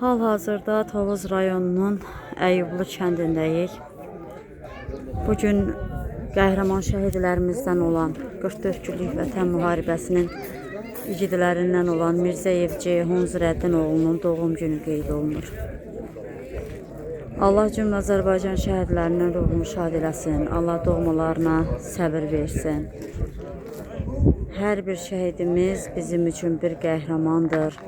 Hal-hazırda Tovuz rayonunun Əyyublu kəndindəyik. Bugün qəhrəman şəhidlərimizdən olan 44 günlük Vətən müharibəsinin igidlərindən olan Mirzəyev Ceyhun Zirəddinoğlunun doğum günü qeyd olunur. Allah cümlə Azərbaycan şəhidlərinin ruhunu şad eləsin. Allah doğmalarına səbir versin. Hər bir şəhidimiz bizim üçün bir qəhrəmandır.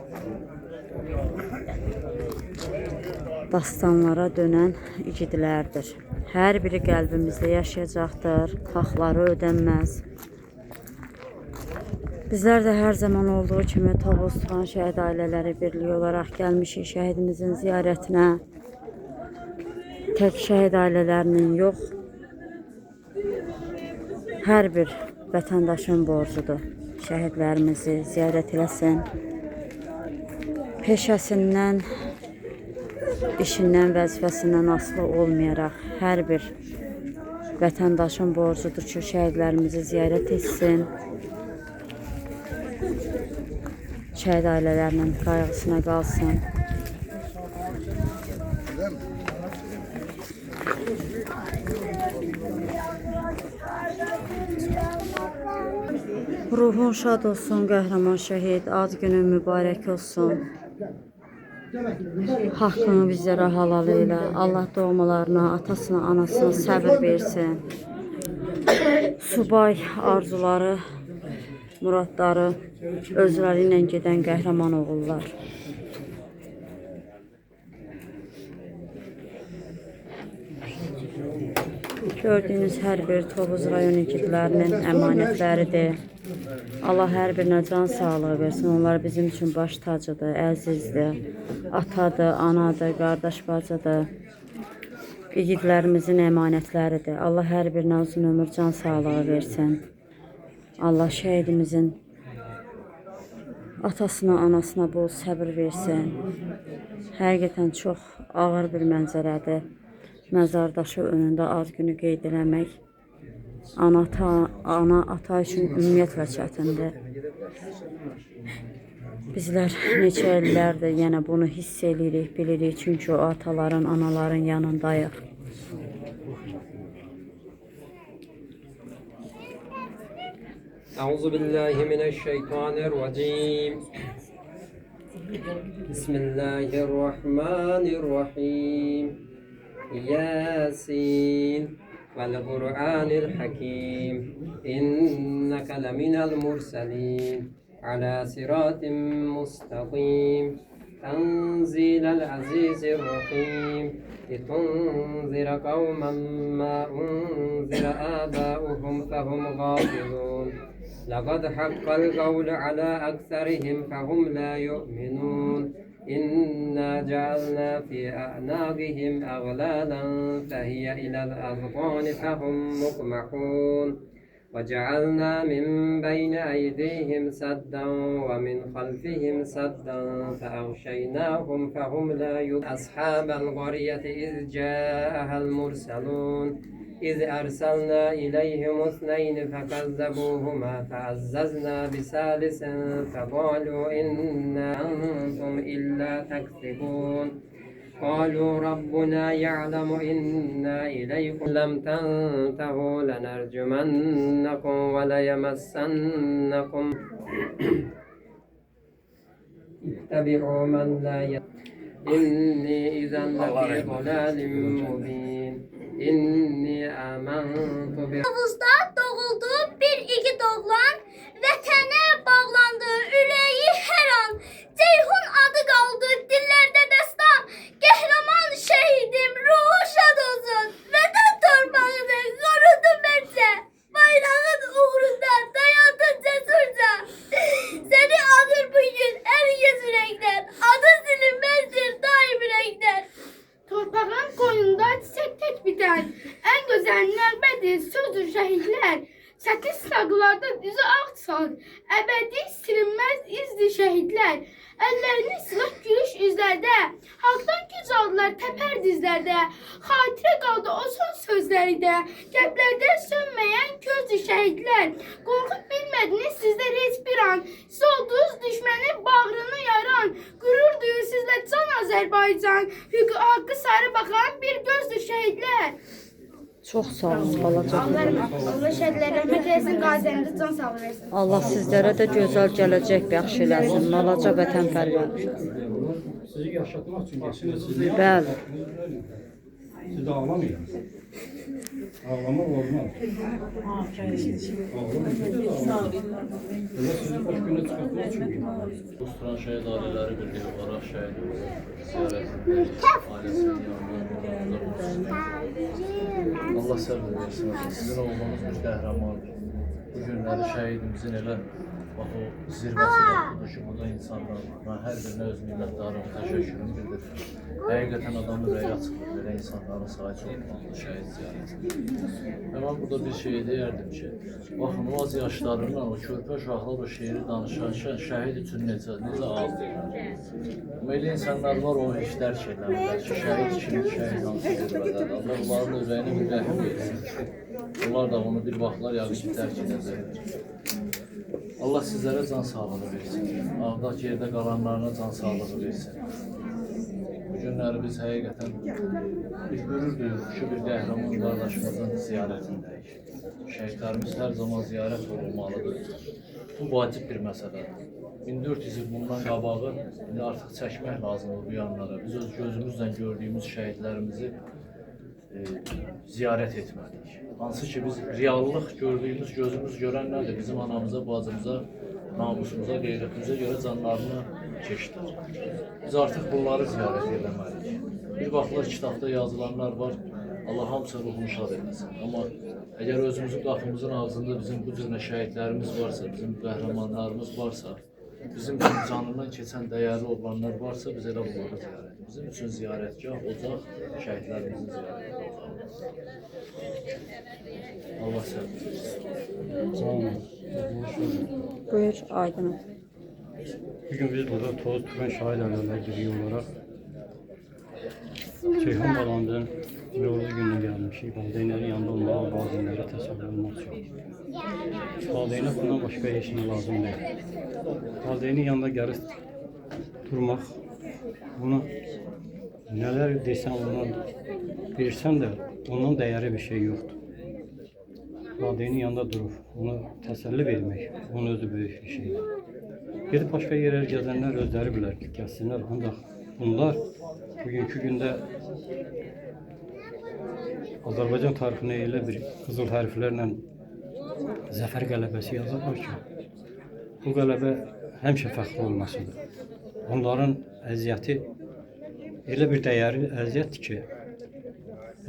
Dastanlara dönən igidlərdir. Hər biri qəlbimizdə yaşayacaqdır. Taxları ödənməz. Bizlər də hər zaman olduğu kimi Tovuz Turan şəhid ailələri birliyi olaraq gəlmişik şəhidimizin ziyarətinə. Tək şəhid ailələrinin yox, hər bir vətəndaşın borcudur. Şəhidlərimizi ziyarət eləsin. Peşəsindən, işindən, vəzifəsindən asılı olmayaraq hər bir vətəndaşın borcudur ki, şəhidlərimizi ziyarət etsin. Şəhid ailələrinin qayğısına qalsın. Ruhun şad olsun qəhrəman şəhid, ad günün mübarək olsun. Haqqını bizlərə halal elə. Allah doğmalarına, atasına, anasına səbir versin. Subay arzuları, muradları özləri ilə gedən qəhrəman oğullar. Gördüyünüz hər bir Tovuz rayon igidlərinin əmanətləridir. Allah hər birinə can sağlığı versin. Onlar bizim üçün baş tacıdır, əzizdir, atadır, anadır, qardaş bacıdır. İgidlərimizin əmanətləridir. Allah hər birinə uzun ömür, can sağlığı versin. Allah şəhidimizin atasına, anasına bol səbir versin. Həqiqətən çox ağır bir mənzərədir. Məzardaşı önündə ad günü qeyd eləmək. Ana, ata üçün ümumiyyətlə çətindir. Bizlər neçə illərdir yenə bunu hiss edirik, bilirik. Çünki o ataların, anaların yanındayıq. Euzubillahimineşşeytanirracim. Bismillahirrahmanirrahim. Yasin. والقرآن الحكيم إنك لمن المرسلين على صراط مستقيم تنزيل العزيز الرحيم لتنذر قوما ما أنذر آباؤهم فهم غافلون لقد حق القول على أكثرهم فهم لا يؤمنون إنا جعلنا في أعناقهم أغلالا فهي إلى الأذقان فهم مقمحون وجعلنا من بين أيديهم سدا ومن خلفهم سدا فأغشيناهم فهم لا يبصرون أصحاب القرية إذ جاءها المرسلون إذ أرسلنا إليهم اثنين فكذبوهما فعززنا بثالث فقالوا إنا أنتم إلا تكذبون قالوا ربنا يعلم إنا إليكم لم تنتهوا لنرجمنكم وليمسنكم اتبعوا من لا إني إذا لفي ضلال مبين İnni amantu bi Tovuzda doğuldu bir igid oğlan, vətənə bağlandı ürəyi hər an. Ceyhun adı qaldı dillərdə dəstan, qəhrəman şəhidim ruhu şad olsun. Vətən torpağını qorudu mərcə, bayrağın uğrunda dayandı cəsurca. Səni anır bugün herkes ürəkdən, adı silinməzdir daim ürəkdən. Torpağın qoynunda çiçək tək bitən, ən gözəl nəğmədir sözdür şəhidlər. Çətin sınaqlarda üzü ağ çıxar, əbədi silinməz izdir şəhidlər. Əllərini silah gülüş üzlərdə, halkdan güc aldılar təpər dizlərdə. Xatirə qaldı o son sözlərdə, qəlblərdə sönməyən közdür şəhidlər. Qorxub bilmədiniz sizlər heç bir an, siz oldunuz düşmənin bağrını yaran. Qürur duyur sizlə can Azərbaycan, haqqı sarı baxan bir gözdür şəhidlər. Çox sağ olun balaca. Allah şəhidlərə rəhmət eləsin, qazilərimizə can sağlığı versin. Allah sizlərə də gözəl gələcək bəxş eləsin. Balaca vətənpərvər. Sizi yaşatmaq üçün gəlsiniz, sizi Bəli. siz də ağlamayın. Ağlamaq olmaz. Böyle sizi baş günə çıxartmaq üçün gəlin. Dostran şəhid ailələri birliyi olaraq şəhid ziyarətində ailəsinin yanında Allah səbr versin. Sizin oğlunuz bir qəhrəmandır. Bu günləri şəhidimizin elə bax o zirvəsidir ki, burada insanlar var. Mən hər birinə öz minnətdarım, təşəkkürümü bildirirəm. Həqiqətən adamın ürəyi açılır, belə insanların sayı çox olmalı şəhid ziyarətində. Və mən burada bir şey deyərdim ki, baxın o az yaşlarından o körpə uşaqlar o şeiri danışarkən şəhid üçün necə ağlayırlar. Belə insanlar var, o heç dərk eləmirlər ki, şəhid kimi, şəhid hansı zirvədədir. Allah onların ürəyinə bir rəhim versin. Onlar da onu bir vaxtlar yaqin ki, dərk edəcəkdir. Allah sizlərə can sağlığı versin. Ağdaq yerdə qalanlarına can sağlığı versin. Bu günləri biz həqiqətən bir qürur duyuruq ki, bir qəhrəman qardaşımızın ziyarətindəyik. Şəhidlərimiz hər zaman ziyarət olunmalıdır. Bu vacib bir məsələdir. 1400 il bundan qabağı indi artıq çəkmək lazımdır bu yanlara. Biz öz gözümüzlə gördüyümüz şəhidlərimizi ziyarət etməliyik. Hansı ki biz reallıq gördüyümüz, gözümüz görən nədir? Bizim anamıza, bacımıza, namusumuza, qeyrətimizə görə canlarını keçdilər. Biz artıq bunları ziyarət etməliyik. Bir vaxtlar kitabda yazılanlar var, Allah hamısı ruhunu şad etməsin. Amma əgər özümüzün qapımızın ağzında bizim bu cür şəhidlərimiz varsa, bizim qəhrəmanlarımız varsa, bizim canından keçən dəyərli olanlar varsa, biz elə bunları ziyarət. Bizim üçün ziyarətgah, ocaq, şəhidlərimizin ziyarəti ocağı. Allah səbr etsin. Buyur Aydın. Bugün biz burada Toz Tüfən şahid ailələri birliyi olaraq Ceyhun balanın yolcu gününə gəlmişik. Valideynlərin yanında olmağı, valideynlərə təsəvvür olmaq üçün. Valideynə bundan başqa heç nə lazım deyil. Valideynin yanında gəlib durmaq, bunu nələr desən ondan bilirsən də ondan dəyəri bir şey yoxdur. Valideynin yanında durub, onu təsəlli vermək, onun özü böyük bir şeydir. Gedib başqa yerlər gəzənlər özləri bilər ki, gəlsinlər, ancaq bunlar bugünkü gündə Azərbaycan tarixinə elə bir qızıl hərflərlə zəfər qələbəsi yazılır ki, bu qələbə həmişə fəxri olmasıdır. Onların əziyyəti elə bir dəyərli əziyyətdir ki,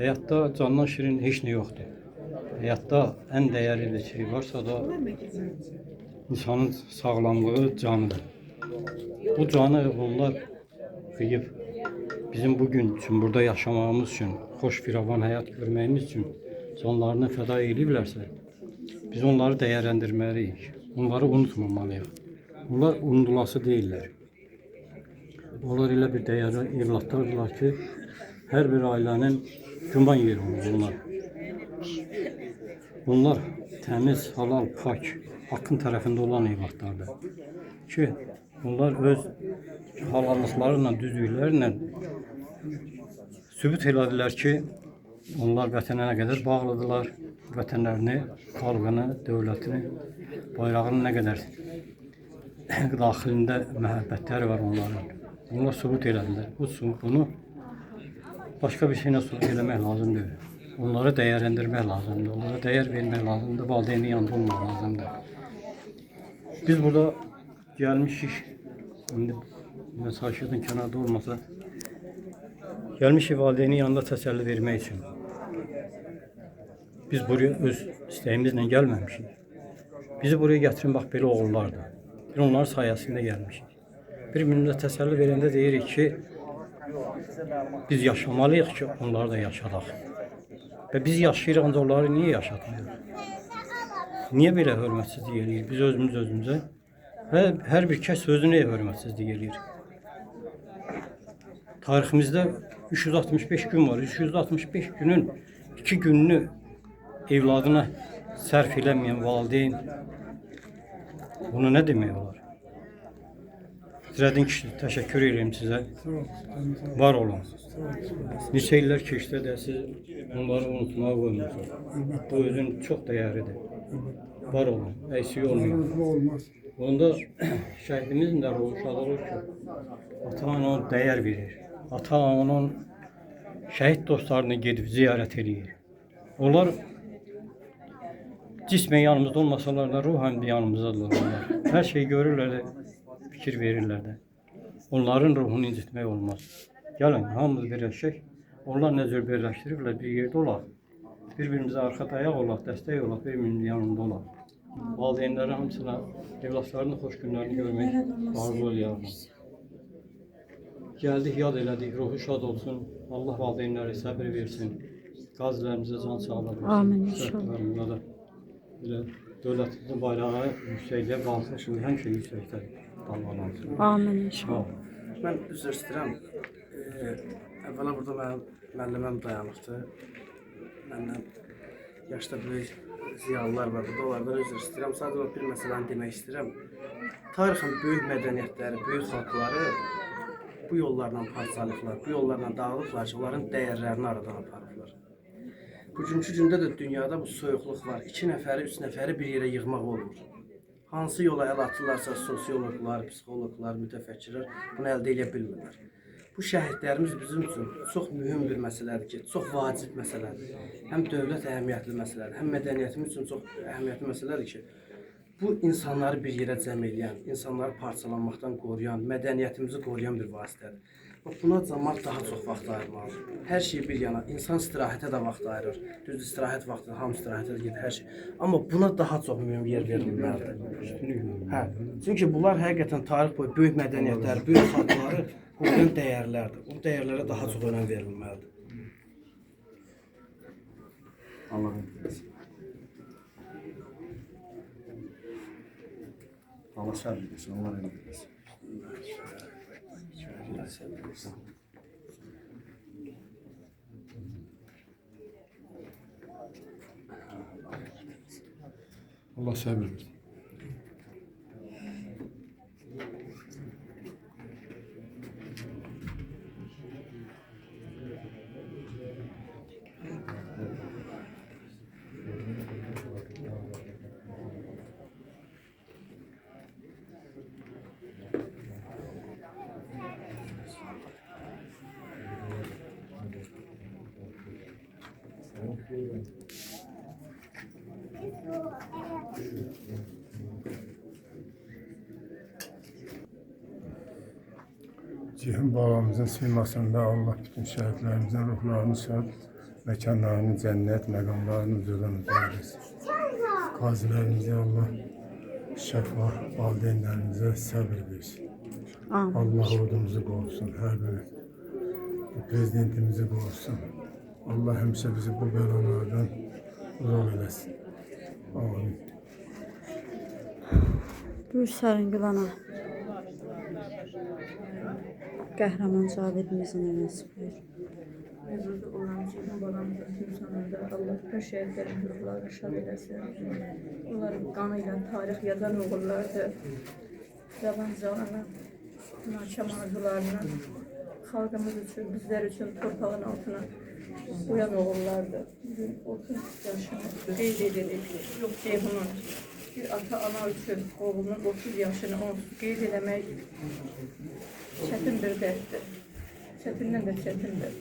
həyatda candan şirin heç nə yoxdur. Həyatda ən dəyərli bir şey varsa da insanın sağlamlığı canıdır. Bu canı onlar qıyıb bizim bugün üçün, burada yaşamağımız üçün, xoş firavan həyat görməyimiz üçün canlarını fəda ediblərsə, biz onları dəyərləndirməliyik. Onları unutmamalıyıq. Onlar unudulası deyirlər. Onlar elə bir dəyərli evlatdırlar ki, hər bir ailənin güman yeri olur bunlar. Bunlar təmiz, halal, pak, haqqın tərəfində olan evlatlardır. Ki, onlar öz halallıqlarıyla, düzlüklərlə sübut elədilər ki, onlar vətənə nə qədər bağlıdırlar, vətənlərini, xalqını, dövlətini, bayrağını nə qədər daxilində məhəbbətləri var onların. Bunlar sübut elədilər. Bunu başqa bir şeylə sübut eləmək lazım deyil. Onları dəyərləndirmək lazımdır, onlara dəyər vermək lazımdır, valideynin yanında olmaq lazımdır. Biz burada gəlmişik, indi mesajın kənarda olmasa, gəlmişik valideynin yanında təsəlli vermək üçün. Biz buraya öz istəyimizlə gəlməmişik. Bizi buraya gətirin, bax, belə oğullardır. Bir onların sayəsində gəlmişik. Bir-birimizə təsəlli verəndə deyirik ki, biz yaşamalıyıq ki, onları da yaşadaq. Və biz yaşayırıq, ancaq onları niyə yaşatmıyoruz? Niyə belə hörmətsizlik edirik biz özümüzə? Və hər bir kəs özünə hörmətsizlik edir. Tariximizdə 365 gün var. 365 günün 2 gününü evladına sərf eləməyən valideyn bunu nə demək olar? Zədin kişi, təşəkkür edirəm sizə. Var olun. Neçə illər keçsə də siz onları unutmağa qoymuyorsunuz. Bu özün çox dəyərlidir. Var olun, əksik olmayın. Onda şəhidimizin də ruhu şad olur ki, ata ona dəyər verir. Ata onun şəhid dostlarını gedib ziyarət edir. Onlar cismen yanımızda olmasalar da ruhen yanımızdadırlar onlar. Hər şey görürlər də, fikir verirlər də. Onların ruhunu incitmək olmaz. Gəlin, hamımız birləşək. Onlar nə cür birləşdiriblər, bir yerdə olaq. Bir-birimizə arxa dayaq olaq, dəstək olaq, bir-birimizin yanında olaq. Valideynləri hamısına evlatlarının xoş günlərini görmək arzu eləyərəm. Gəldik, yad elədik, ruhu şad olsun. Allah valideynləri səbir versin. Qazilərimizə can sağlığı versin. Amin inşallah. Da belə dövlətimizin bayrağı yüksəkliyə qalsın, şimdi həmişə yüksəkdədir. Dalğalansın. Amin inşallah. Mən üzr istəyirəm. Əvvəla burada mənim müəlliməm dayanıbdı. Məndən yaşda böyük ziyalılar var burada. Onlardan üzr istəyirəm. Sadəcə bir məsələni demək istəyirəm. Tarixin böyük mədəniyyətləri, böyük xalqları bu yollarla parçalayıblar, bu yollarla dağılıblar ki, onların dəyərlərini aradan aparıblar. Bugünkü gündə də dünyada bu soyuqluq var. 2 nəfəri, 3 nəfəri bir yerə yığmaq olmur. Hansı yola əl atırlarsa sosiologlar, psixologlar, mütəfəkkirlər bunu əldə edə bilmirlər. Bu şəhidlərimiz bizim üçün çox mühüm bir məsələdir ki, çox vacib məsələdir. Həm dövlət əhəmiyyətli məsələdir, həm mədəniyyətimiz üçün çox əhəmiyyətli məsələdir ki, bu insanları bir yerə cəm eləyən, insanları parçalanmaqdan qoruyan, mədəniyyətimizi qoruyan bir vasitədir. Buna cəmaət daha çox vaxt ayırmalıdır. Hər şey bir yana, insan istirahətə də vaxt ayırır. Düz istirahət vaxtı, hamı istirahətə də gedir, hər şey. Amma buna daha çox mühüm yer verilməlidir. Hə, çünki bunlar həqiqətən tarix boyu böyük mədəniyyətlər, böyük xalqları qoruyan dəyərlərdir. O dəyərlərə daha çox önəm verilməlidir. Allah etsin. Allah səbr etsin, Allah rəhmət etsin. Allah səbr versin. Cihan babamızın simasında Allah bütün şəhidlərimizin ruhlarını şad, məkanlarını cənnət, məqamlarını ucadan eylesin. Qazilərimizə Allah şəfa, valideynlərimizə səbir versin. Amin. Allah ordumuzu qorusun, hər biri. Prezidentimizi qorusun. Allah həmişə bizi bu bəlalardan uzaq eləsin. Amin. Buyur Səringül ana. Qəhrəman Cavidimizin əməsi buyur. Mevzuda olan Cihan balamızın insanında Allah bütün şəhidlərin ruhlarını şad eləsin. Onların qanı ilə tarix yazan oğullardır. Cavan canına, nakam arzularına, xalqımız üçün, bizlər üçün torpağın altına uyan oğullardır. Bugün 30 yaşını qeyd edirik. Yox Ceyhunun bir ata-ana üçün oğlunun 30 yaşını onsuz qeyd eləmək çətin bir dərddir. Çətindən də çətindir.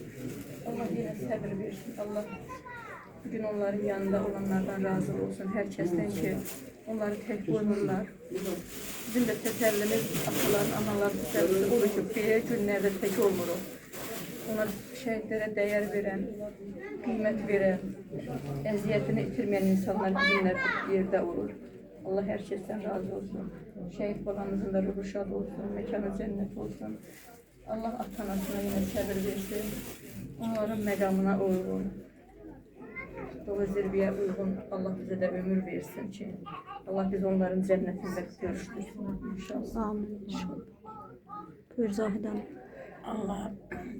Allah yenə səbir versin. Allah bugün onların yanında olanlardan razı olsun. Hər kəsdən ki, onları tək qoymurlar. Bizim də təsəllimiz ataların, anaların təsəllisi olur ki, belə günlərdə tək olmuruq. Onlar şəhidlərə dəyər verən, qiymət verən, əziyyətini itirməyən insanlar bizimlə bir yerdə olur. Allah hər kəsdən razı olsun. Şəhid balamızın da ruhu şad olsun, məkanı cənnət olsun. Allah ata-anasına yenə səbir versin. Onların məqamına uyğun, dolu zirvəyə uyğun Allah bizə də ömür versin ki, Allah biz onların cənnətində görüşdürsün inşallah. Amin inşallah. Buyur Zahidən. Allah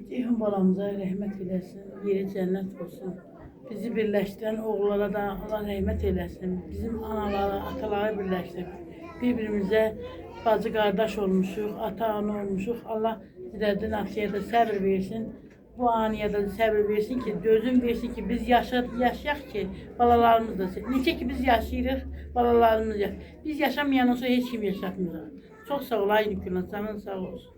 Ceyhun balamıza rəhmət eləsin, yeri cənnət olsun. Bizi birləşdirən oğullara da Allah rəhmət eləsin. Bizim anaları, ataları birləşdirib. Bir-birimizə bacı qardaş olmuşuq, ata ana olmuşuq. Allah sizlərdən aksiyada səbir versin. Bu aniyada da səbir versin ki, dözüm versin ki, biz yaşayaq ki, balalarımız da, necə ki biz yaşayırıq, balalarımız yaşayır. Biz yaşamayan olsa heç kim yaşatmırıq. Çox sağ ol, aynı günə, canın sağ olsun.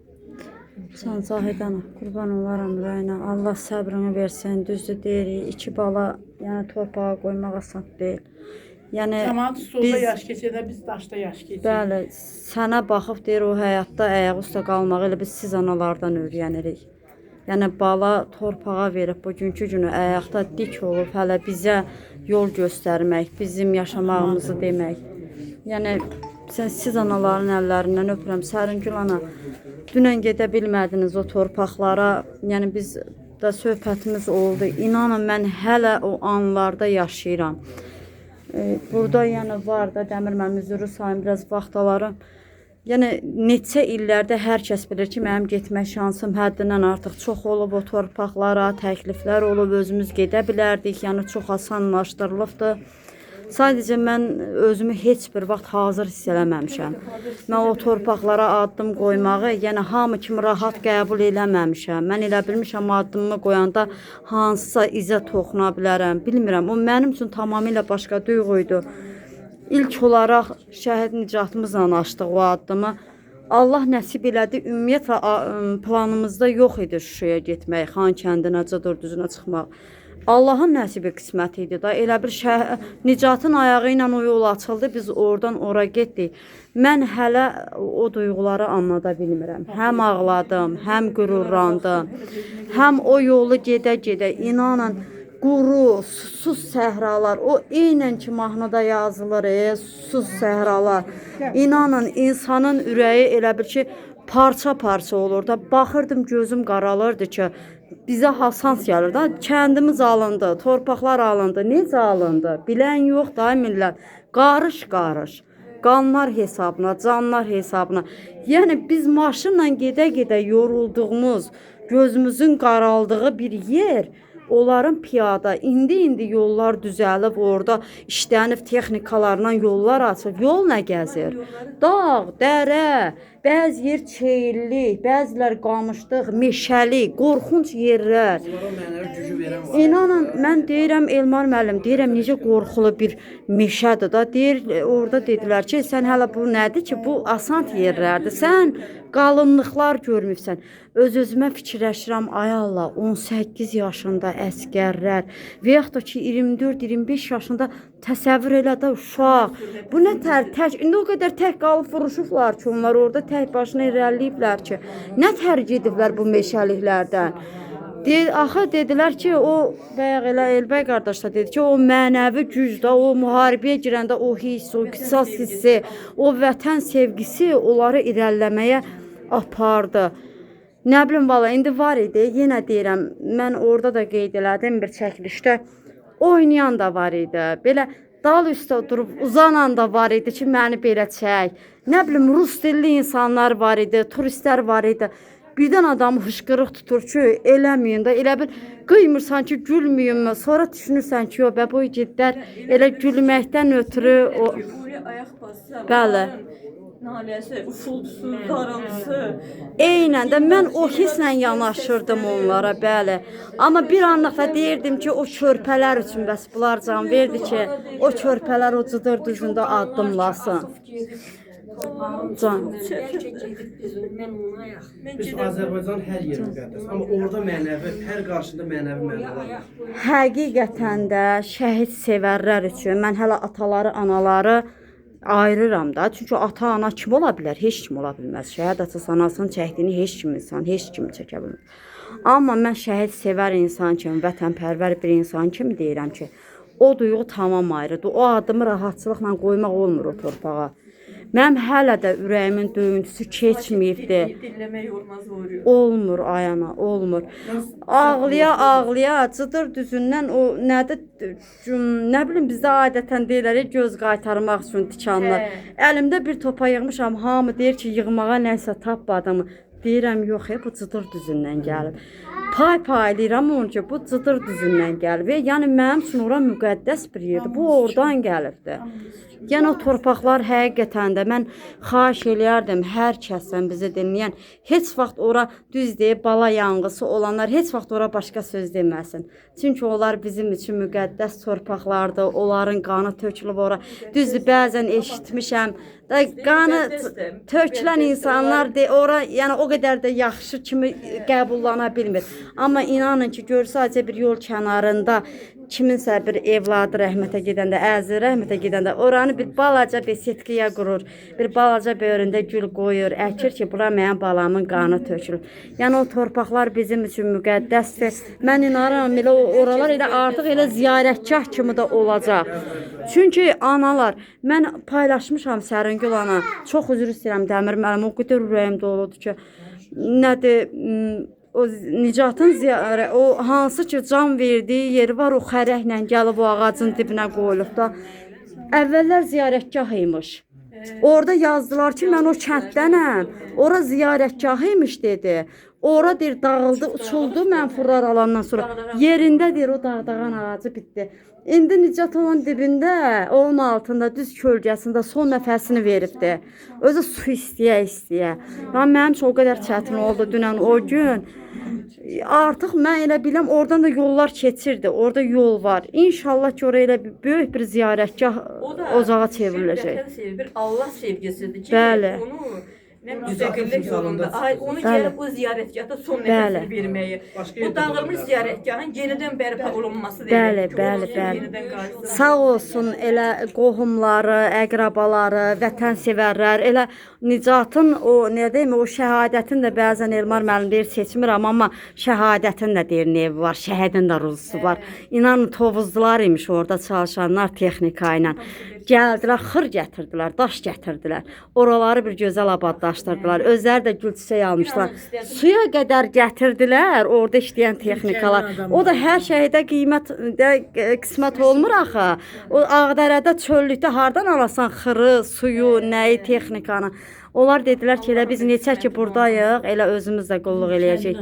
Can Zahidən qurban olaram ürəyinə. Allah səbrini versin. Düzdür deyirik, 2 bala, yəni torpağa qoymaq asan deyil. Yəni Cəmaat solda yaş keçəndə biz daşda yaş keçirik. bəli, sənə baxıb deyir o həyatda ayaq üstə qalmağı elə biz siz analardan öyrənirik. Yəni bala torpağa verib bugünkü günü ayaqda dik olub hələ bizə yol göstərmək, bizim yaşamağımızı demək. Yəni siz anaların əllərindən öpürəm. Səringül ana, dünən gedə bilmədiniz o torpaqlara. Yəni biz də söhbətimiz oldu. İnanın mən hələ o anlarda yaşayıram. Burada yəni var da Dəmir mənim üzrü sayım biraz vaxtaları. Yəni neçə illərdə hər kəs bilir ki, mənim getmək şansım həddindən artıq çox olub o torpaqlara, təkliflər olub, özümüz gedə bilərdik. Yəni çox asanlaşdırılıbdı. Sadəcə mən özümü heç bir vaxt hazır hiss eləməmişəm. Mən o torpaqlara addım qoymağı, yəni hamı kimi rahat qəbul eləməmişəm. Mən elə bilmişəm addımımı qoyanda hansısa izə toxuna bilərəm. Bilmirəm, o mənim üçün tamamilə başqa duyğuydu. İlk olaraq şəhid nicatımızla açdıq o addımı. Allah nəsib elədi, ümumiyyətlə planımızda yox idi Şuşaya getmək, Xankəndinə, Cıdır düzünə çıxmaq. Allahın nəsibi qisməti idi da. Elə bir Nicatın ayağı ilə o yol açıldı, biz oradan ora getdik. Mən hələ o duyğuları anlada bilmirəm. Həm ağladım, həm qürurlandım, həm o yolu gedə-gedə, inanın, quru, susuz səhralar, o eynən ki mahnıda yazılır, susuz səhralar. İnanın, insanın ürəyi elə bir ki, parça-parça olur da. Baxırdım, gözüm qaralırdı ki, bizə hasans gəlir da, kəndimiz alındı, torpaqlar alındı, necə alındı, bilən yox da millət, qarış-qarış, qanlar hesabına, canlar hesabına. Yəni biz maşınla gedə-gedə yorulduğumuz, gözümüzün qaraldığı bir yer, onların piyada, indi yollar düzəlib, orada işlənib texnikalarla yollar açıb, yol nə gəzir? Dağ, dərə, bəzi yer çeyillik, bəzilər qamışlıq, meşəli, qorxunc yerlər. İnanın, mən deyirəm, Elmar müəllim, deyirəm, necə qorxulu bir meşədir da, deyir, orada dedilər ki, sən hələ bu nədir ki, bu asan yerlərdir, sən qalınlıqlar görmüşsən. Öz-özümə fikirləşirəm, ay Allah, 18 yaşında əskərlər və yaxud da ki, 24-25 yaşında təsəvvür elə də uşaq. Bu nə tək, indi o qədər tək qalıb vuruşublar ki, onlar orada tək başına irəliyiblər ki, nə tərk ediblər bu meşəliklərdən. Axı dedilər ki, o bayaq elə Elbəy qardaş da dedi ki, o mənəvi gücdə, o müharibəyə girəndə o hiss, o qisas hissi, o vətən sevgisi onları irəliləməyə apardı. Nə bilim valla, indi var idi, yenə deyirəm, mən orada da qeyd elədim bir çəkilişdə, oynayan da var idi, belə dal üstə durub uzanan da var idi ki, məni belə çək. Nə bilim, rus dilli insanlar var idi, turistlər var idi. Birdən adamı hışqırıq tutur ki, eləməyin də, elə bil qıymırsan ki, gülməyin mi? Sonra düşünürsən ki, o bu igidlər elə gülməkdən ötürü o... Bəli. Naləsi, ufuldusu, qarıltısı. Eynən də mən o hisslə yanaşırdım onlara, bəli. Amma bir anlıqda deyirdim ki, o körpələr üçün bəs bunlar can verdi ki, o körpələr o Cıdır düzündə addımlasın. Can. Biz Azərbaycan hər yeri müqəddəs, amma orada mənəvi, hər qarşında mənəvi mənalar var. Həqiqətən də şəhid sevərlər üçün mən hələ ataları, anaları ayırıram da. Çünki ata-ana kim ola bilər? Heç kim ola bilməz. Şəhid atası anasının çəkdiyini heç kim çəkə bilməz. Amma mən şəhid sevər insan kimi, vətənpərvər bir insan kimi deyirəm ki, o duyğu tamam ayrıdır. O adımı rahatçılıqla qoymaq olmur o torpağa. Mənim hələ də ürəyimin döyüntüsü keçməyibdi. Olmur ayana, olmur. Ağlaya, Cıdır düzündən o nədir, nə bilim bizdə adətən deyirlər, göz qaytarmaq üçün tikanlar. Əlimdə bir topa yığmışam, hamı deyir ki, yığmağa nəsə tapmadım. Deyirəm, yox, bu Cıdır düzündən gəlib. paylayıram onu ki, bu Cıdır düzündən gəlib. Yəni mənim üçün ora müqəddəs bir yerdir. Bu oradan gəlibdi. Yəni o torpaqlar həqiqətən də mən xahiş eləyərdim hər kəsdən bizi dinləyən heç vaxt ora düz deyib bala yanğısı olanlar heç vaxt ora başqa söz deməsin. Çünki onlar bizim üçün müqəddəs torpaqlardır. Onların qanı tökülüb ora. Düzdür, bəzən eşitmişəm da qanı tökülən insanlar ora yəni o qədər də yaxşı kimi qəbullana bilmir. Amma inanın ki, sadəcə bir yol kənarında kiminsə bir evladı rəhmətə gedəndə, əzi rəhmətə gedəndə oranı bir balaca besetkiyə qurur, bir balaca böyründə gül qoyur, əkir ki, bura mənim balamın qanı tökülür. Yəni o torpaqlar bizim üçün müqəddəsdir. Mən inanıram, elə oralar elə artıq elə ziyarətgah kimi də olacaq. Çünki analar, mən paylaşmışam Səringül ana, çox üzr istəyirəm Dəmir müəllim, o qədər ürəyim doludur ki, nədir, o Nicatın o hansı ki can verdiyi yeri var, o xərəklə gəlib o ağacın dibinə qoyulub da. Əvvəllər ziyarətgah imiş. Orada yazdılar ki, mən o kənddənəm. Ora ziyarətgah imiş dedi. Ora deyir dağıldı, uçuldu mənfurlar alandan sonra. Yerində deyir o dağdağan ağacı bitdi. İndi Nicat onun dibində, onun altında, düz kölgəsində son nəfəsini veribdi. Özü su istəyə. Mənim üçün o qədər çətin oldu dünən o gün. Artıq mən elə biləm oradan da yollar keçirdi. Orada yol var. İnşallah ki, oraya elə böyük bir ziyarətgah ocağa çevriləcək. Bir Allah sevgisidir ki, Bəli. onu müstəqillik yolunda, onu gəlib o ziyarətgahda son nəfəsini verməyi, bu dağılmış ziyarətgahın yenidən bərpa olunması demək. Bəli. Sağ olsun elə qohumları, əqrabaları, vətənsevərlər, elə Nicatın o nə deyim, o şəhadətin də bəzən Elmar müəllim deyir seçmirəm, amma şəhadətin də deyir nevi var, şəhədin də ruzusu var. İnanın tovuzdular imiş orada çalışanlar texnika ilə. Gəldilər, xır gətirdilər, daş gətirdilər. Oraları bir gözəl abadlaşdırdılar. Özləri də gül çiçək almışlar. Suya qədər gətirdilər orada işləyən texnikalar. O da hər şeydə qismət olmur axı. O Ağdərədə çöllükdə hardan alasan xırı, suyu, nəyi, texnikanı. Onlar dedilər ki, elə biz neçə ki buradayıq, elə özümüz də qulluq eləyəcək.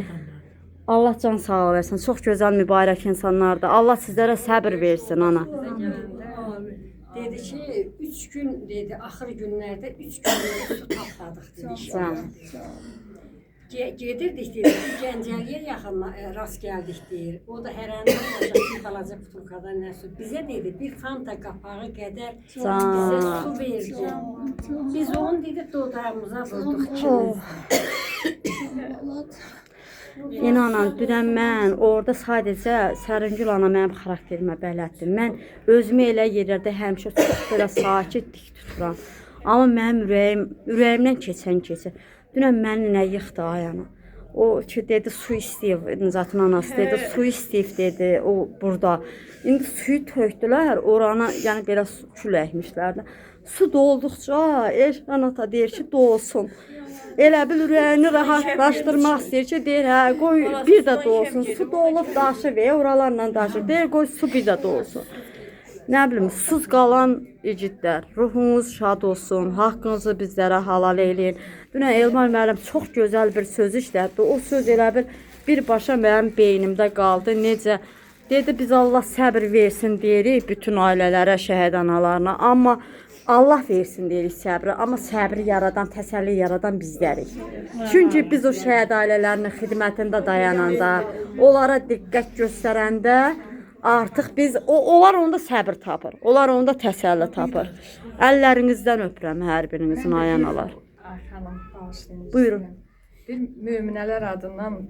Allah can sağ versin. Çox gözəl, mübarək insanlardır. Allah sizlərə səbr versin ana. Dedi ki, 3 gün dedi, axır günlərdə 3 gün su tapladıq dedi. Gedirdik dedi, Gəncəliyə yaxın rast gəldik deyir. O da hərəndən bir balaca butulkadan nə su. Bizə dedi, bir fanta qapağı qədər bizə su verdi. Biz onu dedi, dodağımıza vurduq. İnanın, dünən mən orada sadəcə Səringül ana mənim xarakterimə bələddir. Mən özümü elə yerlərdə həmişə çox belə sakit dik tuturam. Amma mənim ürəyimdən keçir. Dünən məni nə yıxdı ayana. O ki dedi su istəyib, Nicatın anası dedi su istəyib dedi o burada. İndi suyu tökdülər, orana yəni belə küləkmişlər də. Su dolduqca Elşan ata deyir ki dolsun. Elə bil ürəyini rahatlaşdırmaq istəyir ki, deyir, hə, qoy bir də dolsun, su dolub daşı və oralarla daşır, deyir, qoy su bir də dolsun. Nə bilim, susuz qalan igidlər, ruhunuz şad olsun, haqqınızı bizlərə halal eləyin. Dünən Elmar müəllim çox gözəl bir söz işlətdi, o söz elə bil birbaşa mənim beynimdə qaldı, necə, dedi, biz Allah səbr versin deyirik bütün ailələrə, şəhid analarına, amma Allah versin deyirik səbri, amma səbri yaradan, təsəlli yaradan bizlərik. Çünki biz o şəhid ailələrinin xidmətində dayananda, onlara diqqət göstərəndə artıq biz, onlar onda səbir tapır, onlar onda təsəlli tapır. Əllərinizdən öpürəm hər birinizin ayanalar. Buyurun. Bir möminələr adından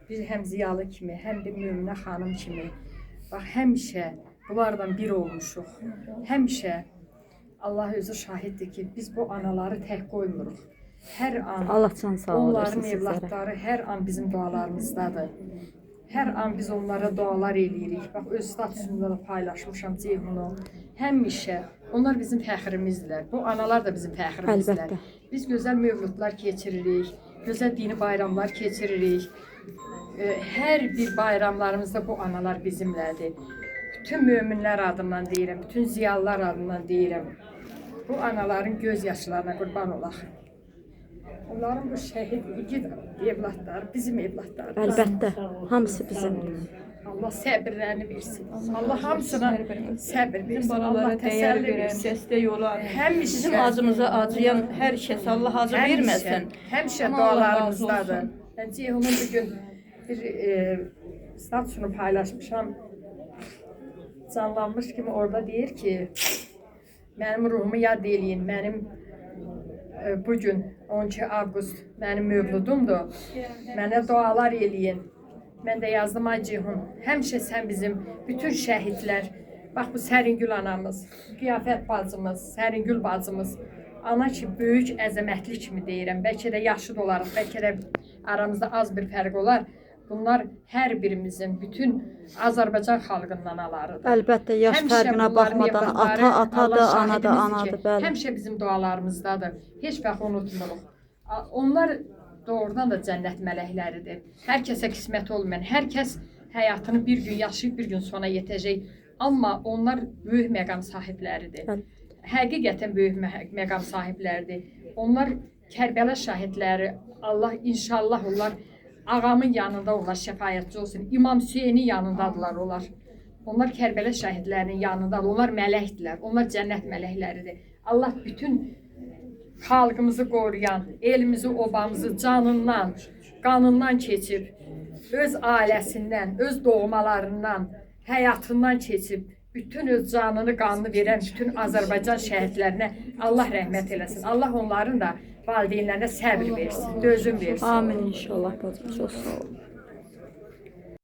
bir həm ziyalı kimi, həm bir möminə xanım kimi, bax həmişə bunlardan bir olmuşuq, həmişə Allah özü şahiddir ki, biz bu anaları tək qoymuruq. Hər an onların evlatları hər an bizim dualarımızdadır. Hər an biz onlara dualar eləyirik. Bax, öz statusumda da paylaşmışam Ceyhunu. Həmişə onlar bizim fəxrimizdirlər. Bu analar da bizim fəxrimizdirlər. Biz gözəl mövludlar keçiririk, gözəl dini bayramlar keçiririk. Hər bir bayramlarımızda bu analar bizimlədir. Bütün möminlər adından deyirəm, bütün ziyalılar adından deyirəm. Bu anaların göz yaşlarına qurban olaq. Onların bu şehit igid evlatları, bizim evlatlarımız. Əlbəttə, hamısı bizim. Allah səbirlərini versin. Allah hamısına səbir versin. Bizim Allah balalara dəyər təsəlli verən, versin. dəstək olan, Həmişə- bizim acımıza acıyan hər kəs Allah acı verməsin. Həmişə Amma Allah razı dualarımızdadır. olsun. Mən Ceyhun'un bugün bir statusunu paylaşmışam. Canlanmış kimi orada deyir ki, mənim ruhumu yad eləyin, mənim bugün 12 avqust mənim mövludumdur. Mənə dualar eləyin. Mən də yazdım ay Ceyhun, həmişə sən bizim bütün şəhidlər, bax bu Səringül anamız, Qiyafət bacımız, Səringül bacımız, ana ki böyük əzəmətli kimi deyirəm. Bəlkə də yaşlı da olarıq, bəlkə də aramızda az bir fərq olar. Bunlar hər birimizin, bütün Azərbaycan xalqının analarıdır. Əlbəttə, yaş Həmişə fərqinə bunların baxmadan evlatları ata atadır, Allah anadır, şahidimizdir ki, anadır, bəli. Həmişə bizim dualarımızdadır. Heç vaxt unutmuruq. Onlar doğrudan da cənnət mələkləridir. Hər kəsə qismət olmayan, hər kəs həyatını bir gün yaşayıb, bir gün sona yetəcək. Amma onlar böyük məqam sahibləridir. Bəli. Həqiqətən böyük məqam sahibləridir. Onlar Kərbəla şəhidləri, Allah inşallah onlar ağamın yanında onlar şəfaətçi olsun. İmam Hüseynin yanındadılar onlar. Onlar Kərbəla şəhidlərinin yanındadır. Onlar mələkdirlər. Onlar cənnət mələkləridir. Allah bütün xalqımızı qoruyan, elimizi, obamızı canından, qanından keçib, öz ailəsindən, öz doğmalarından, həyatından keçib, bütün öz canını, qanını verən bütün Azərbaycan şəhidlərinə Allah rəhmət eləsin. Allah onların da valideynlərinə səbr versin, dözüm versin. Amin inşallah bacım, çox sağ ol.